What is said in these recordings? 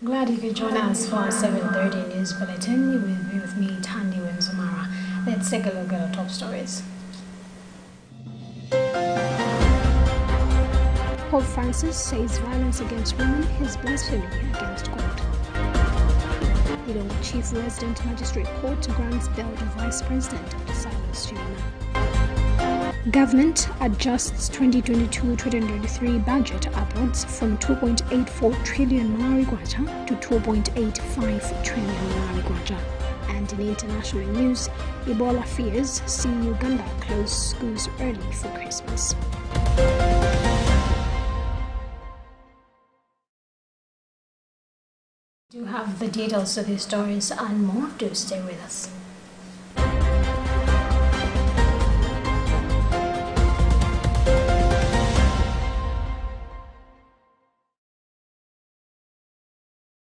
Glad you could join us for our 7:30 news bulletin. You will be with me, Tandy Wenzumara. Let's take a look at our top stories. Pope Francis says violence against women is blasphemy against God. Ilongwe Chief Resident Magistrate Court grants bail to Vice President Silas Chilima. Government adjusts 2022-2023 budget upwards from 2.84 trillion Malawi kwacha to 2.85 trillion Malawi kwacha. And in international news, Ebola fears see Uganda close schools early for Christmas. Do have the details of these stories and more. Do stay with us.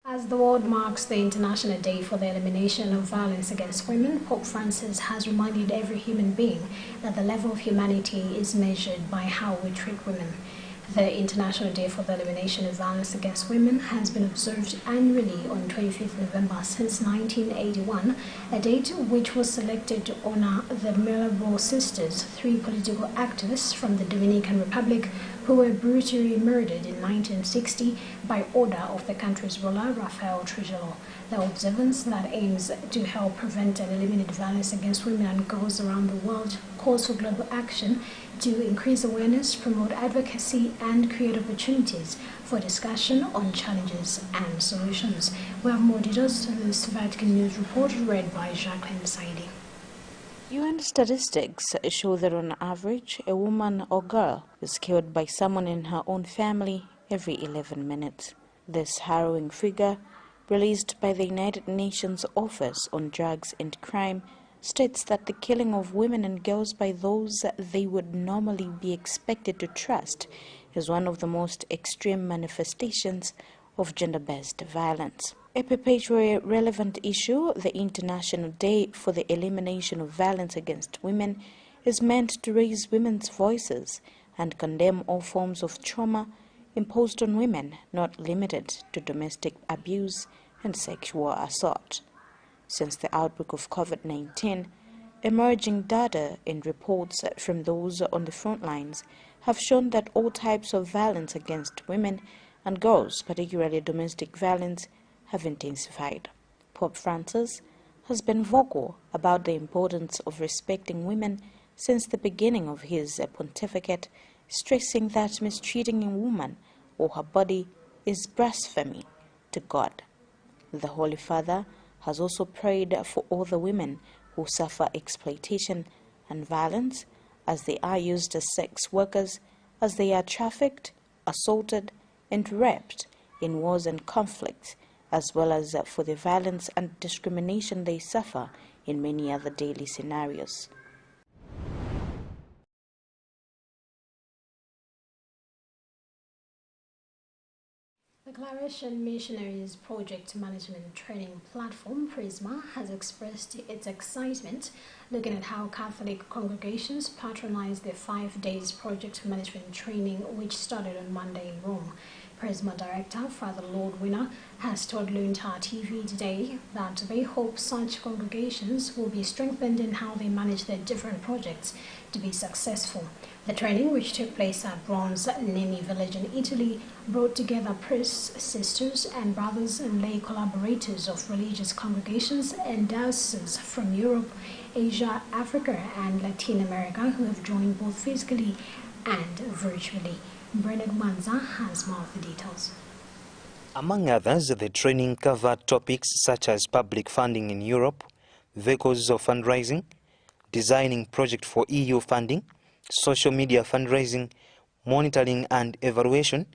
As the world marks the International Day for the Elimination of Violence Against Women, Pope Francis has reminded every human being that the level of humanity is measured by how we treat women. The International Day for the Elimination of Violence Against Women has been observed annually on 25th November since 1981, a date which was selected to honor the Malabo sisters, three political activists from the Dominican Republic who were brutally murdered in 1960 by order of the country's ruler, Rafael Trujillo. The observance that aims to help prevent and eliminate violence against women and girls around the world calls for global action to increase awareness, promote advocacy, and create opportunities for discussion on challenges and solutions. We have more details to this Vatican News report read by Jacqueline Saidi. UN statistics show that on average, a woman or girl is killed by someone in her own family every 11 minutes. This harrowing figure, released by the United Nations Office on Drugs and Crime, states that the killing of women and girls by those they would normally be expected to trust is one of the most extreme manifestations of gender-based violence. A perpetually relevant issue, the International Day for the Elimination of Violence Against Women is meant to raise women's voices and condemn all forms of trauma imposed on women, not limited to domestic abuse and sexual assault. Since the outbreak of COVID-19, emerging data and reports from those on the front lines have shown that all types of violence against women and girls, particularly domestic violence, have intensified. Pope Francis has been vocal about the importance of respecting women since the beginning of his pontificate, stressing that mistreating a woman or her body is blasphemy to God. The Holy Father has also prayed for all the women who suffer exploitation and violence as they are used as sex workers, as they are trafficked, assaulted, and raped in wars and conflicts, as well as for the violence and discrimination they suffer in many other daily scenarios. The Clarion Missionaries Project Management Training Platform, PRISMA, has expressed its excitement looking at how Catholic congregations patronize their 5 days project management training, which started on Monday in Rome. PRISMA Director, Father Lord Winner, has told Luntha TV today that they hope such congregations will be strengthened in how they manage their different projects to be successful. The training, which took place at Rome's Nemi village in Italy, brought together priests, sisters, and brothers and lay collaborators of religious congregations and dioceses from Europe, Asia, Africa, and Latin America who have joined both physically and virtually. Bernard Manza has more of the details. Among others, the training covered topics such as public funding in Europe, vehicles of fundraising, designing project for EU funding, social media fundraising, monitoring and evaluation,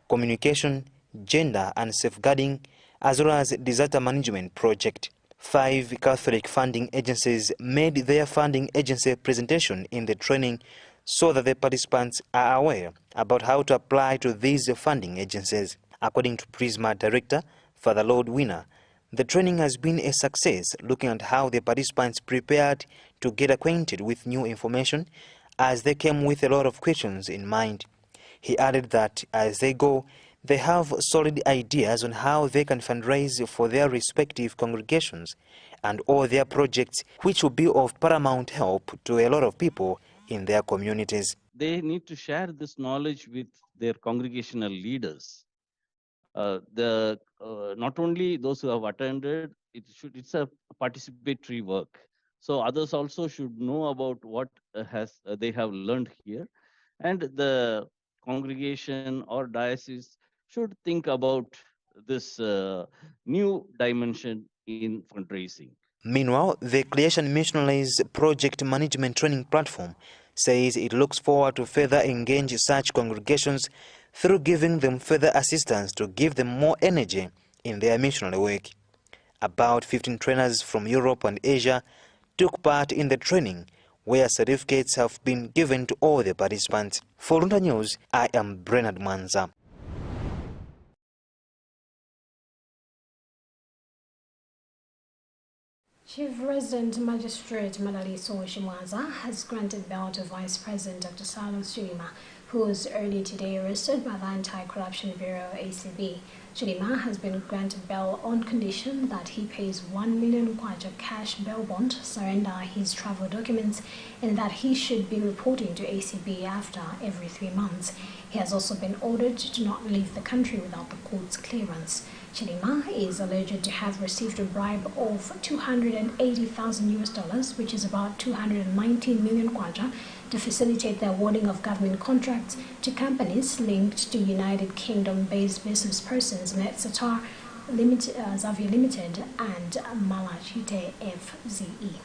communication, gender and safeguarding, as well as disaster management project. 5 Catholic funding agencies made their funding agency presentation in the training so that the participants are aware about how to apply to these funding agencies. According to PRISMA Director, Father Lord Winner, the training has been a success, looking at how the participants prepared to get acquainted with new information as they came with a lot of questions in mind. He added that as they go, They have solid ideas on how they can fundraise for their respective congregations and all their projects, which will be of paramount help to a lot of people in their communities. They need to share this knowledge with their congregational leaders. Not only those who have attended, it's a participatory work. So others also should know about what they have learned here, and the congregation or diocese should think about this new dimension in fundraising. Meanwhile, the Creation Missionaries Project Management Training Platform says it looks forward to further engage such congregations through giving them further assistance to give them more energy in their missionary work. About 15 trainers from Europe and Asia took part in the training, where certificates have been given to all the participants. For Luntha News, I am Bernard Manza. Chief Resident Magistrate Madaliso Shimwaza has granted bail to Vice President Dr. Silas Chilima, who was early today arrested by the Anti-Corruption Bureau ACB. Chilima has been granted bail on condition that he pays 1 million kwacha cash bail bond, surrender his travel documents, and that he should be reporting to ACB after every 3 months. He has also been ordered to not leave the country without the court's clearance. Chilima is alleged to have received a bribe of 280,000 US dollars, which is about 219 million kwacha, to facilitate the awarding of government contracts to companies linked to United Kingdom-based business persons Netsatar Limited, Xavier Limited and Malachite FZE.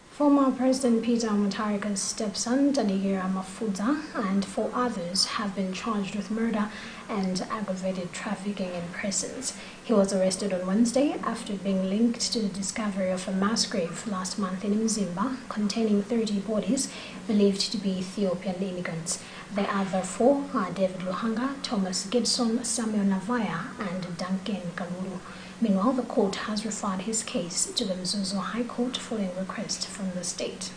Former President Peter Mutharika's stepson, Tanigira Mafuza, and 4 others have been charged with murder and aggravated trafficking in prisons. He was arrested on Wednesday after being linked to the discovery of a mass grave last month in Mzimba containing 30 bodies believed to be Ethiopian immigrants. The other 4 are David Luhanga, Thomas Gibson, Samuel Navaya, and Duncan Kalulu. Meanwhile, the court has referred his case to the Mzuzu High Court following request from the state.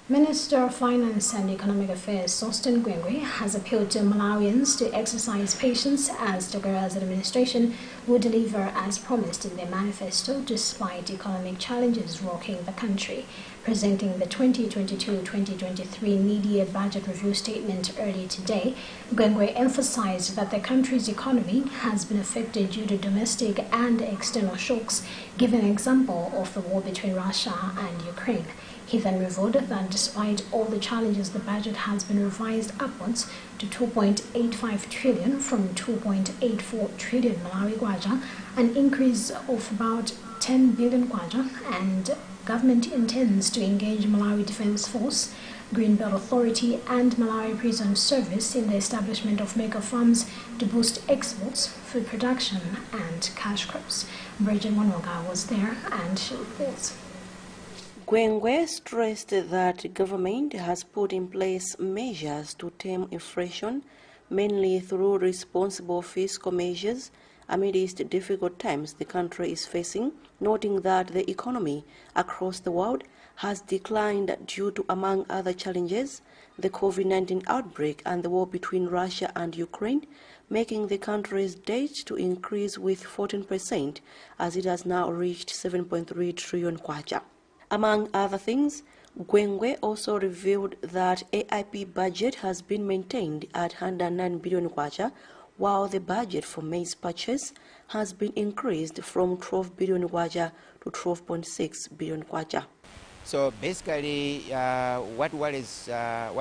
Minister of Finance and Economic Affairs Austin Gwengwe has appealed to Malawians to exercise patience as Togara's administration will deliver as promised in their manifesto despite economic challenges rocking the country. Presenting the 2022-2023 mid-year budget review statement earlier today, Gwengwe emphasized that the country's economy has been affected due to domestic and external shocks, giving an example of the war between Russia and Ukraine. He then revealed that despite all the challenges, the budget has been revised upwards to 2.85 trillion from 2.84 trillion Malawi kwacha, an increase of about 10 billion kwacha, and government intends to engage Malawi Defense Force, Greenbelt Authority, and Malawi Prison Service in the establishment of maker farms to boost exports, food production, and cash crops. Bridget Wanoga was there and she reports. Gwengwe stressed that government has put in place measures to tame inflation, mainly through responsible fiscal measures amidst difficult times the country is facing, noting that the economy across the world has declined due to, among other challenges, the COVID-19 outbreak and the war between Russia and Ukraine, making the country's debt to increase with 14% as it has now reached 7.3 trillion kwacha. Among other things, Gwengwe also revealed that AIP budget has been maintained at 109 billion kwacha, while the budget for maize purchase has been increased from 12 billion kwacha to 12.6 billion kwacha. So basically, what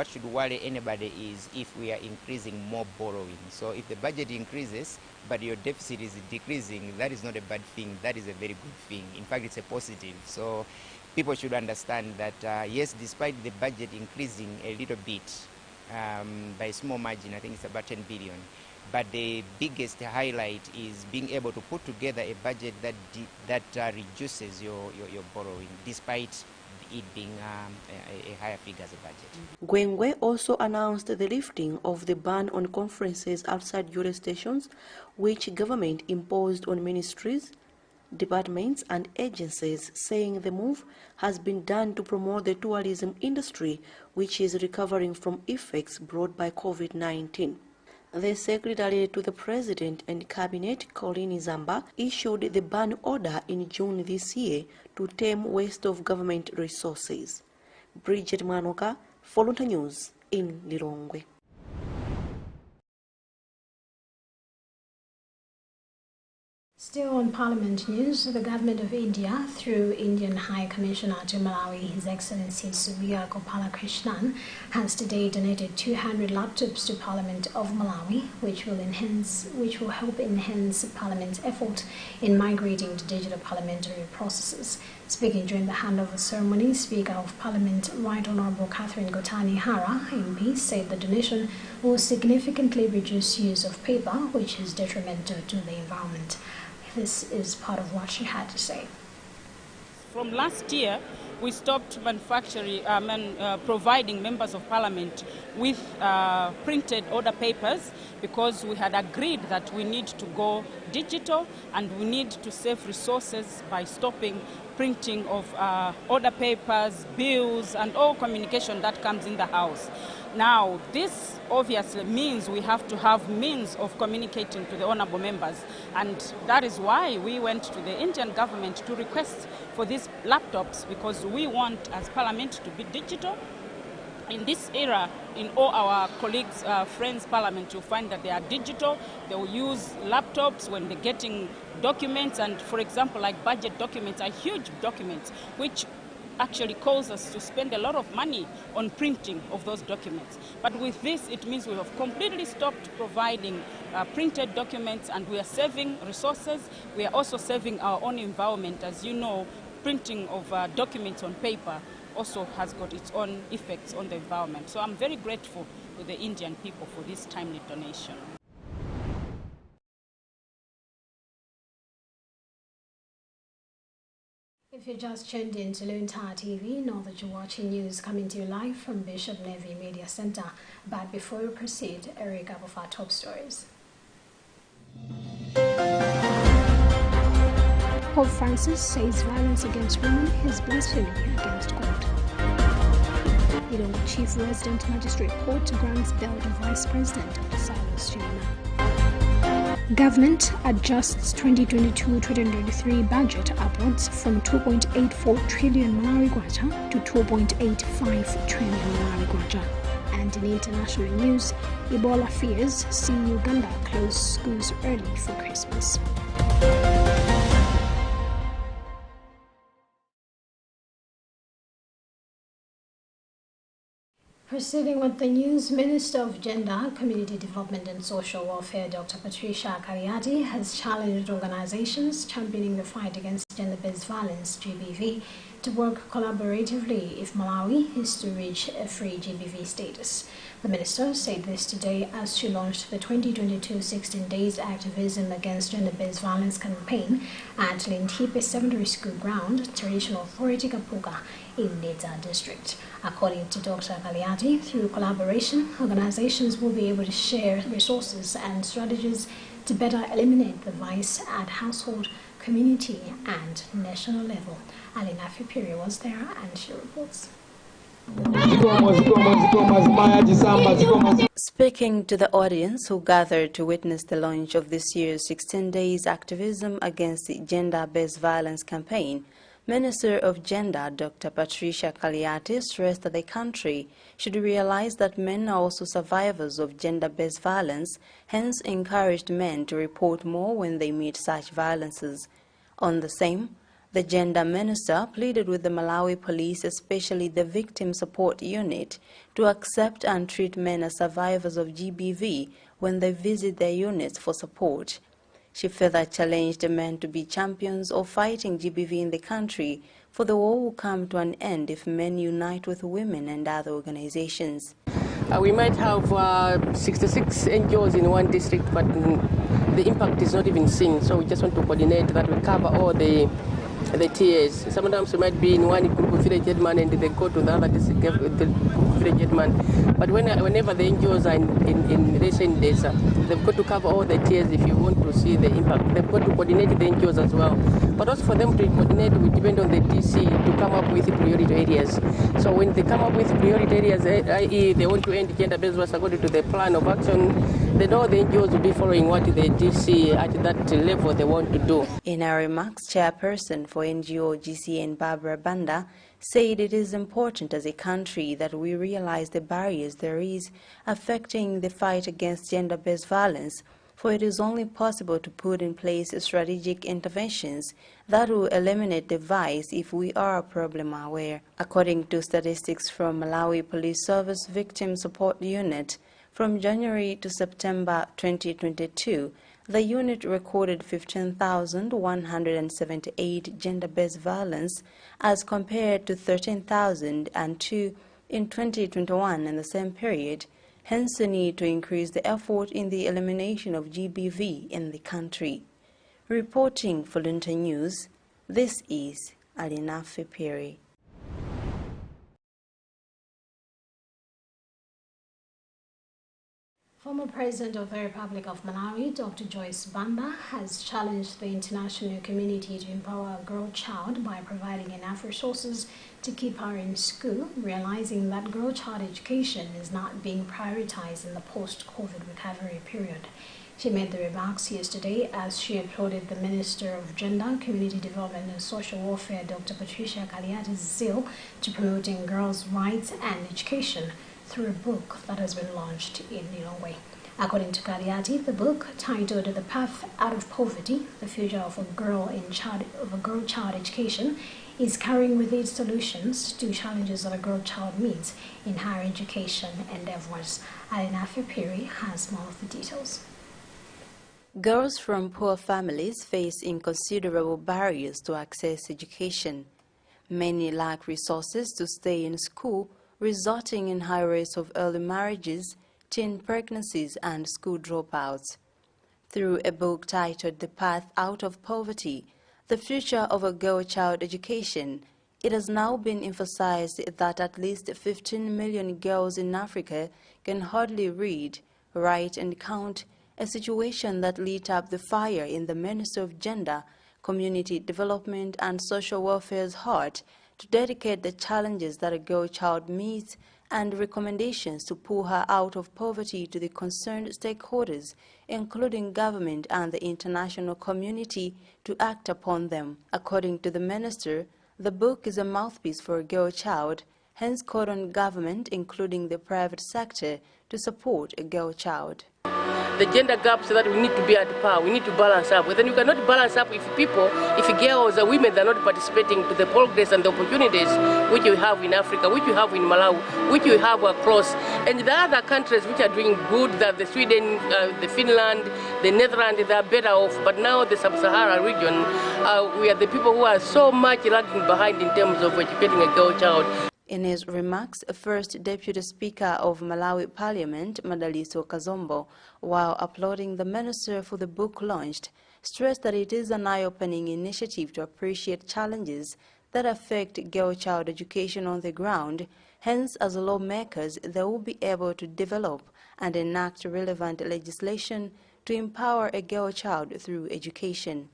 should worry anybody is if we are increasing more borrowing. So if the budget increases, but your deficit is decreasing, that is not a bad thing. That is a very good thing. In fact, it's a positive. So people should understand that, yes, despite the budget increasing a little bit, by a small margin, I think it's about 10 billion. But the biggest highlight is being able to put together a budget that reduces your borrowing, despite it being a higher figure as a budget. Gwengwe also announced the lifting of the ban on conferences outside jurisdictions, which government imposed on ministries, departments and agencies, saying the move has been done to promote the tourism industry, which is recovering from effects brought by COVID-19. The Secretary to the President and Cabinet, Colin Zamba, issued the ban order in June this year to tame waste of government resources. Bridget Manoka, for Luntha News in Lilongwe. Still on Parliament news, the Government of India, through Indian High Commissioner to Malawi, His Excellency Subiya Gopalakrishnan, has today donated 200 laptops to Parliament of Malawi, which will help enhance Parliament's effort in migrating to digital parliamentary processes. Speaking during the handover ceremony, Speaker of Parliament, Right Honourable Catherine Gotani Hara, MP, said the donation will significantly reduce use of paper, which is detrimental to the environment. This is part of what she had to say. From last year, we stopped providing members of parliament with printed order papers because we had agreed that we need to go digital and we need to save resources by stopping printing of order papers, bills and all communication that comes in the House. Now, this obviously means we have to have means of communicating to the honourable members, and that is why we went to the Indian government to request for these laptops, because we want as Parliament to be digital. In this era, in all our colleagues, friends, Parliament, you'll find that they are digital. They will use laptops when they're getting documents, and for example, like budget documents are huge documents, which actually calls us to spend a lot of money on printing of those documents. But with this, it means we have completely stopped providing printed documents, and we are saving resources. We are also saving our own environment. As you know, printing of documents on paper also has got its own effects on the environment. So I'm very grateful to the Indian people for this timely donation. If you just tuned in to Luntha TV, know that you're watching news coming to you live from Bishop Navy Media Center. But before we proceed, Eric up of our top stories. Pope Francis says violence against women is blasphemy against God. Lilongwe Chief Resident Magistrate Court grants bail to Vice President of the Silas China. Government adjusts 2022-2023 budget upwards from 2.84 trillion Malawi kwacha to 2.85 trillion Malawi kwacha. And in international news, Ebola fears see Uganda close schools early for Christmas. Proceeding with the news, Minister of Gender, Community Development and Social Welfare, Dr. Patricia Kariati, has challenged organizations championing the fight against gender-based violence, GBV, to work collaboratively if Malawi is to reach a free GBV status. The minister said this today as she launched the 2022 16 Days Activism Against Gender-Based Violence campaign at Lintipe Secondary School Ground, Traditional Authority Kapuka, in Neza District. According to Dr. Kaliati, through collaboration, organizations will be able to share resources and strategies to better eliminate the vice at household, community and national level. Alina Fipiri was there and she reports. Speaking to the audience who gathered to witness the launch of this year's 16 Days Activism Against the Gender-Based Violence campaign, Minister of Gender Dr. Patricia Kaliati stressed that the country should realize that men are also survivors of gender-based violence, hence encouraged men to report more when they meet such violences. On the same, the gender minister pleaded with the Malawi police, especially the Victim Support Unit, to accept and treat men as survivors of GBV when they visit their units for support. She further challenged the men to be champions of fighting GBV in the country, for the war will come to an end if men unite with women and other organizations. We might have 66 NGOs in one district, but the impact is not even seen. So we just want to coordinate that we cover all the the TAs. Sometimes we might be in one group of village headman and they go to the other district the village headman. But whenever the NGOs are in relation data, they've got to cover all the TAs if you want to see the impact. They've got to coordinate the NGOs as well. But also for them to coordinate, we depend on the DC to come up with priority areas. So when they come up with priority areas, i.e. they want to end gender-based violence according to the plan of action, then all the NGOs will be following what the DC at that level they want to do. In her remarks, chairperson for NGO GCN Barbara Banda said it is important as a country that we realize the barriers there is affecting the fight against gender-based violence, for it is only possible to put in place strategic interventions that will eliminate the vice if we are problem aware. According to statistics from Malawi Police Service Victim Support Unit, from January to September 2022, the unit recorded 15,178 gender-based violence as compared to 13,002 in 2021 in the same period, hence the need to increase the effort in the elimination of GBV in the country. Reporting for Luntha News, this is Alinafe Piri. Former President of the Republic of Malawi, Dr. Joyce Banda, has challenged the international community to empower a girl child by providing enough resources to keep her in school, realizing that girl child education is not being prioritized in the post-COVID recovery period. She made the remarks yesterday as she applauded the Minister of Gender, Community Development and Social Welfare, Dr. Patricia Kaliati's zeal to promoting girls' rights and education through a book that has been launched in Norway. According to Kaliati, the book, titled The Path Out of Poverty, The Future of a Girl Child Education, is carrying with it solutions to challenges that a girl child meets in higher education endeavors. Alinafe Piri has more of the details. Girls from poor families face inconsiderable barriers to access education. Many lack resources to stay in school, resulting in high rates of early marriages, teen pregnancies, and school dropouts. Through a book titled The Path Out of Poverty, The Future of a Girl Child Education, it has now been emphasized that at least 15 million girls in Africa can hardly read, write, and count, a situation that lit up the fire in the Minister of Gender, Community Development and Social Welfare's heart to dedicate the challenges that a girl child meets and recommendations to pull her out of poverty to the concerned stakeholders, including government and the international community, to act upon them. According to the minister, the book is a mouthpiece for a girl child, hence called on government, including the private sector, to support a girl child. The gender gaps that we need to be at par, we need to balance up. But then you cannot balance up if girls or women are not participating to the progress and the opportunities which we have in Africa, which we have in Malawi, which we have across. And the other countries which are doing good, that the Sweden, the Finland, the Netherlands, they are better off. But now the Sub-Saharan region, we are the people who are so much lagging behind in terms of educating a girl child. In his remarks, First Deputy Speaker of Malawi Parliament, Madaliso Kazombo, while applauding the minister for the book launched, stressed that it is an eye-opening initiative to appreciate challenges that affect girl child education on the ground. Hence, as lawmakers, they will be able to develop and enact relevant legislation to empower a girl child through education.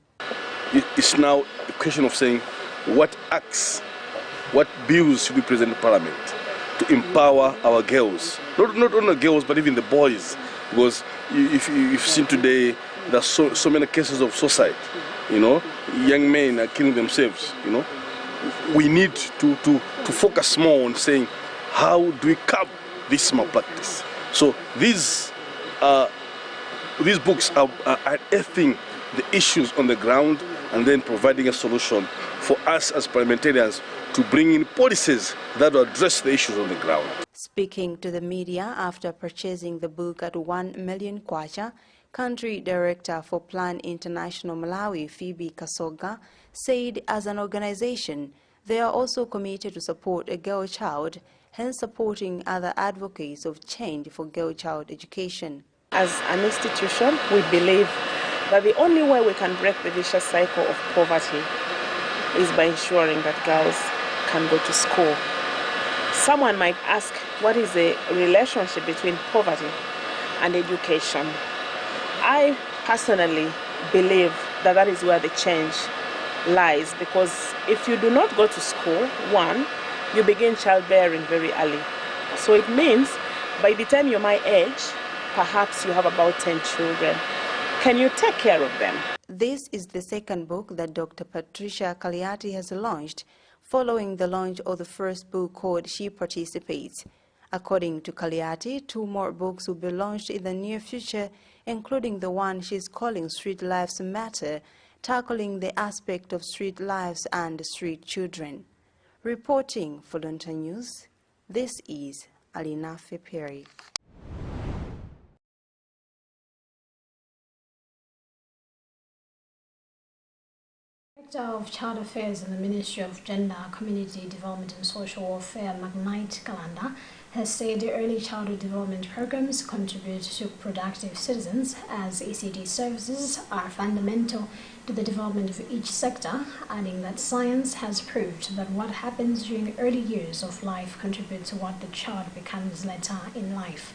It's now a question of saying what acts, what bills should be presented in Parliament to empower our girls, not only girls but even the boys, because if you've seen today there are so many cases of suicide, young men are killing themselves. We need to focus more on saying how do we curb this malpractice. So these books are unearthing the issues on the ground and then providing a solution for us as parliamentarians to bring in policies that will address the issues on the ground. Speaking to the media after purchasing the book at 1 million kwacha, Country Director for Plan International Malawi, Phoebe Kasoga, said as an organization, they are also committed to support a girl child, hence supporting other advocates of change for girl child education. As an institution, we believe that the only way we can break the vicious cycle of poverty is by ensuring that girls can go to school. Someone might ask, what is the relationship between poverty and education? I personally believe that that is where the change lies, because if you do not go to school, one, you begin childbearing very early. So it means by the time you're my age, perhaps you have about 10 children. Can you take care of them? This is the second book that Dr. Patricia Kaliati has launched, following the launch of the first book called She Participates. According to Kaliati, 2 more books will be launched in the near future, including the one she's calling Street Lives Matter, tackling the aspect of street lives and street children. Reporting for Luntha News, this is Alina Perry. Director of Child Affairs in the Ministry of Gender, Community Development and Social Welfare, Magnite Kalanda, has said the early childhood development programs contribute to productive citizens, as ECD services are fundamental to the development of each sector, adding that science has proved that what happens during the early years of life contributes to what the child becomes later in life.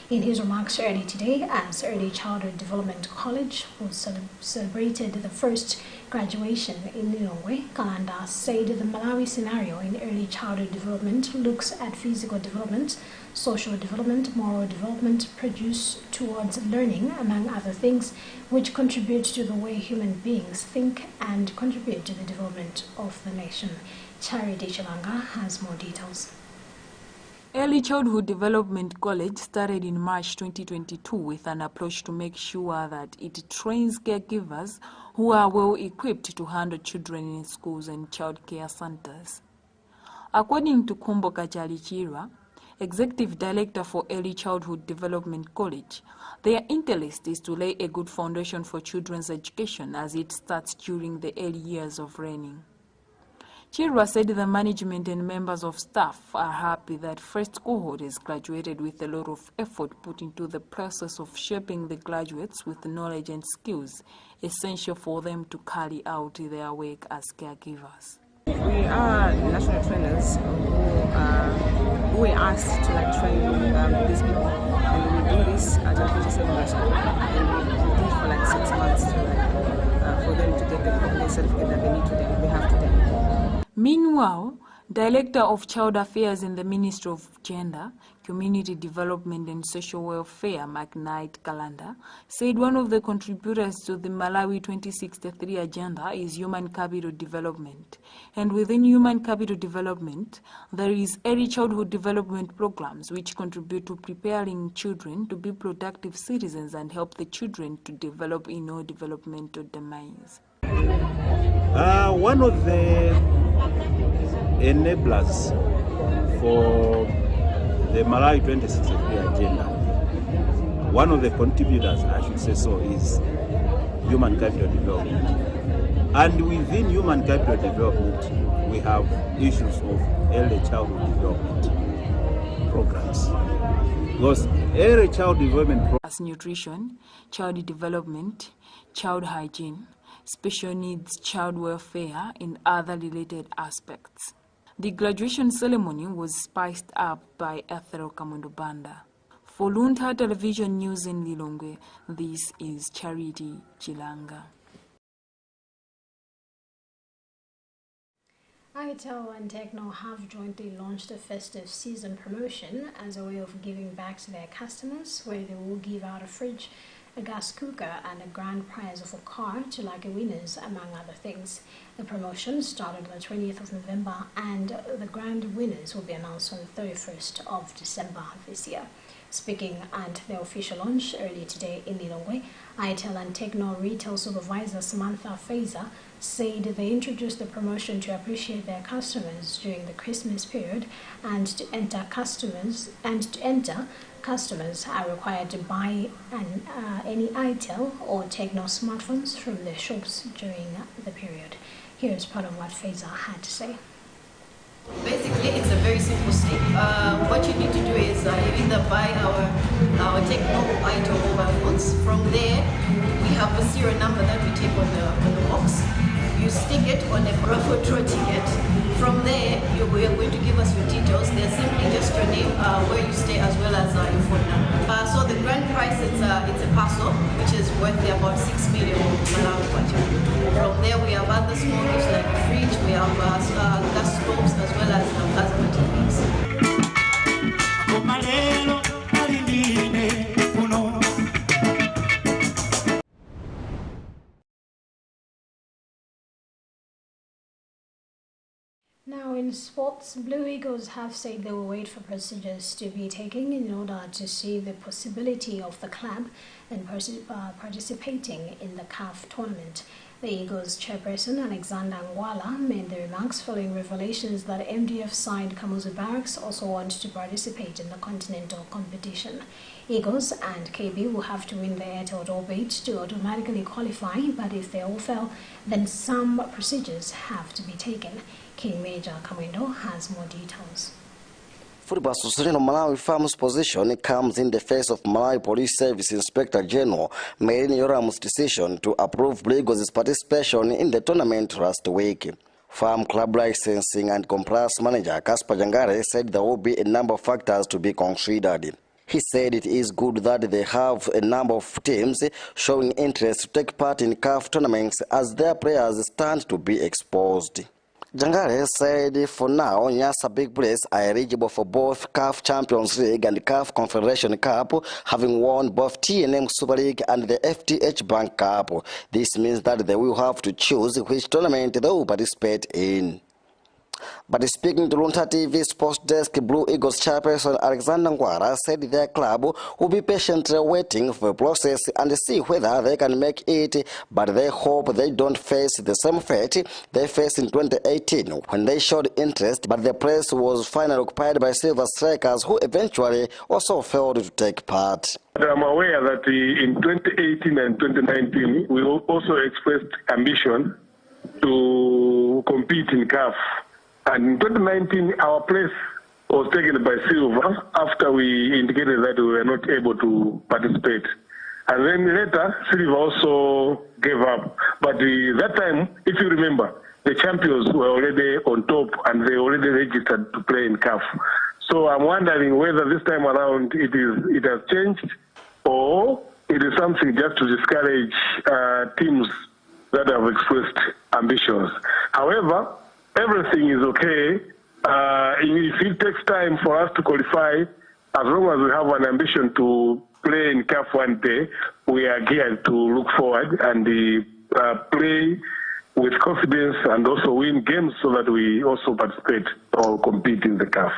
In his remarks early today, as Early Childhood Development College was celebrated the first graduation in Lilongwe, Kalanda said the Malawi scenario in early childhood development looks at physical development, social development, moral development, produce towards learning, among other things, which contribute to the way human beings think and contribute to the development of the nation. Charity Chilanga has more details. Early Childhood Development College started in March 2022 with an approach to make sure that it trains caregivers who are well equipped to handle children in schools and child care centers. According to Kumbo Kachalichira, Executive Director for Early Childhood Development College, their interest is to lay a good foundation for children's education as it starts during the early years of learning. Chirwa said the management and members of staff are happy that first cohort has graduated with a lot of effort put into the process of shaping the graduates with knowledge and skills essential for them to carry out their work as caregivers. We are national trainers who were asked to train these people, and we do this at a secondary school, and we do it for 6 months for them to get the certificate that they need to then we have to take. Meanwhile, Director of Child Affairs in the Ministry of Gender, Community Development and Social Welfare, Magnite Kalanda, said one of the contributors to the Malawi 2063 agenda is human capital development. And within human capital development, there is early childhood development programs which contribute to preparing children to be productive citizens and help the children to develop in all developmental domains. One of the enablers for the Malawi 2063 agenda, one of the contributors, I should say so, is human capital development. And within human capital development, we have issues of early childhood development programs. Because early child development as nutrition, child development, child hygiene, special needs, child welfare, and other related aspects. The graduation ceremony was spiced up by Ethel Kamundo Banda. For Luntha Television News in Lilongwe, this is Charity Chilanga. ITEL and Techno have jointly launched a festive season promotion as a way of giving back to their customers, where they will give out a fridge, a gas cooker and a grand prize of a car to lucky winners, among other things. The promotion started on the 20th of November and the grand winners will be announced on the 31st of December this year. Speaking at the official launch earlier today in Lilongwe, ITEL and Techno Retail Supervisor Samantha Fazer said they introduced the promotion to appreciate their customers during the Christmas period, and to enter customers are required to buy any ITEL or Techno smartphones from their shops during the period. Here's part of what Fazer had to say. Basically, it's a very simple step. What you need to do is you either buy our Techno ITEL mobile phones. From there, we have a serial number that we take on the box. You stick it on a Bravo ticket. From there, you are going to give us your details. They're simply just your name, where you stay, as well as your phone number. So the grand prize, it's a parcel, which is worth about 6 million Malawi kwacha. From there, we have other small gifts like a fridge, we have gas stoves, as well as plasma TVs. Now in sports, Blue Eagles have said they will wait for procedures to be taken in order to see the possibility of the club and participating in the CAF tournament. The Eagles chairperson Alexander Ngwala made the remarks following revelations that MDF side Kamuzu Barracks also want to participate in the continental competition. Eagles and KB will have to win the Airtel Orbit to automatically qualify, but if they all fail, then some procedures have to be taken. King Major Kamwendo has more details. Football Association of Malawi Farms' position comes in the face of Malawi Police Service Inspector General Merini Yoram's decision to approve Blue Eagles' participation in the tournament last week. Farm Club Licensing and Compliance Manager Kasper Jangare said there will be a number of factors to be considered. He said it is good that they have a number of teams showing interest to take part in CAF tournaments as their players stand to be exposed. Jangare said for now, Nyasa Big Brace are eligible for both CAF Champions League and CAF Confederation Cup, having won both TNM Super League and the FTH Bank Cup. This means that they will have to choose which tournament they will participate in. But speaking to Luntha TV Sports Desk, Blue Eagles chairperson Alexander Ngwara said their club will be patiently waiting for the process and see whether they can make it, but they hope they don't face the same fate they faced in 2018 when they showed interest, but the place was finally occupied by Silver Strikers, who eventually also failed to take part. I'm aware that in 2018 and 2019, we also expressed ambition to compete in CAF. And in 2019, our place was taken by Silver after we indicated that we were not able to participate. And then later, Silver also gave up. But that time, if you remember, the champions were already on top and they already registered to play in CAF. So I'm wondering whether this time around it has changed, or it is something just to discourage teams that have expressed ambitions. However, everything is okay. If it takes time for us to qualify, as long as we have an ambition to play in CAF one day, we are geared to look forward and play with confidence and also win games so that we also participate or compete in the CAF.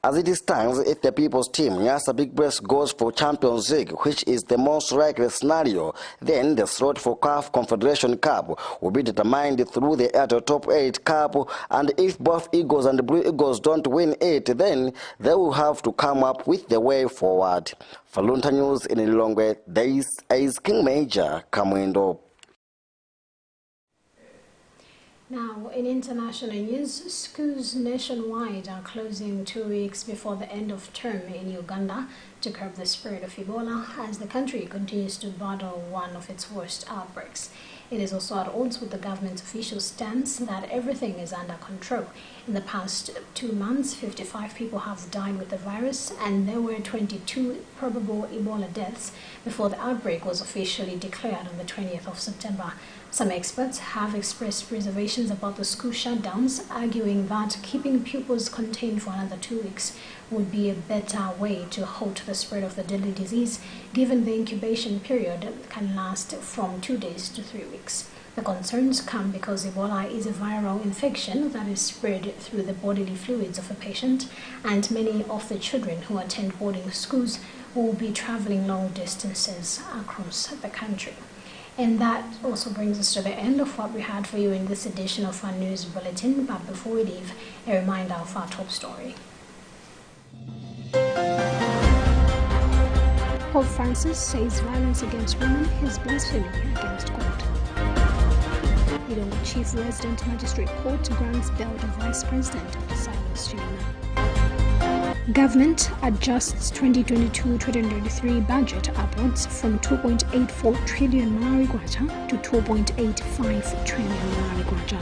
As it stands, if the people's team, Nyasa Big Brace, goes for Champions League, which is the most likely scenario, then the slot for CAF Confederation Cup will be determined through the Airtel Top 8 Cup, and if both Eagles and Blue Eagles don't win it, then they will have to come up with the way forward. For Luntha News in Lilongwe, this is King Major Kamwendo. Now, in international news, schools nationwide are closing 2 weeks before the end of term in Uganda to curb the spread of Ebola as the country continues to battle one of its worst outbreaks. It is also at odds with the government's official stance that everything is under control. In the past 2 months, 55 people have died with the virus, and there were 22 probable Ebola deaths before the outbreak was officially declared on the 20th of September. Some experts have expressed reservations about the school shutdowns, arguing that keeping pupils contained for another 2 weeks would be a better way to halt the spread of the deadly disease, given the incubation period can last from 2 days to 3 weeks. The concerns come because Ebola is a viral infection that is spread through the bodily fluids of a patient, and many of the children who attend boarding schools will be traveling long distances across the country. And that also brings us to the end of what we had for you in this edition of our news bulletin. But before we leave, a reminder of our top story. Pope Francis says violence against women is blasphemy against God. Ilongwe Chief Resident Magistrate Court grants bail to Vice President Silas Chimena. Government adjusts 2022-2023 budget upwards from 2.84 trillion Malawi kwacha to 2.85 trillion Malawi kwacha.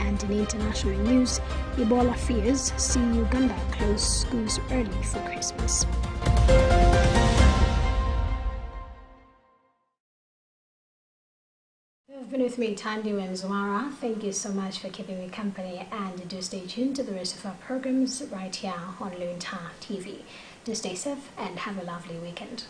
And in international news, Ebola fears see Uganda close schools early for Christmas. You've been with me, Tandy Wenzumara. Thank you so much for keeping me company, and do stay tuned to the rest of our programs right here on Luntha TV. Do stay safe and have a lovely weekend.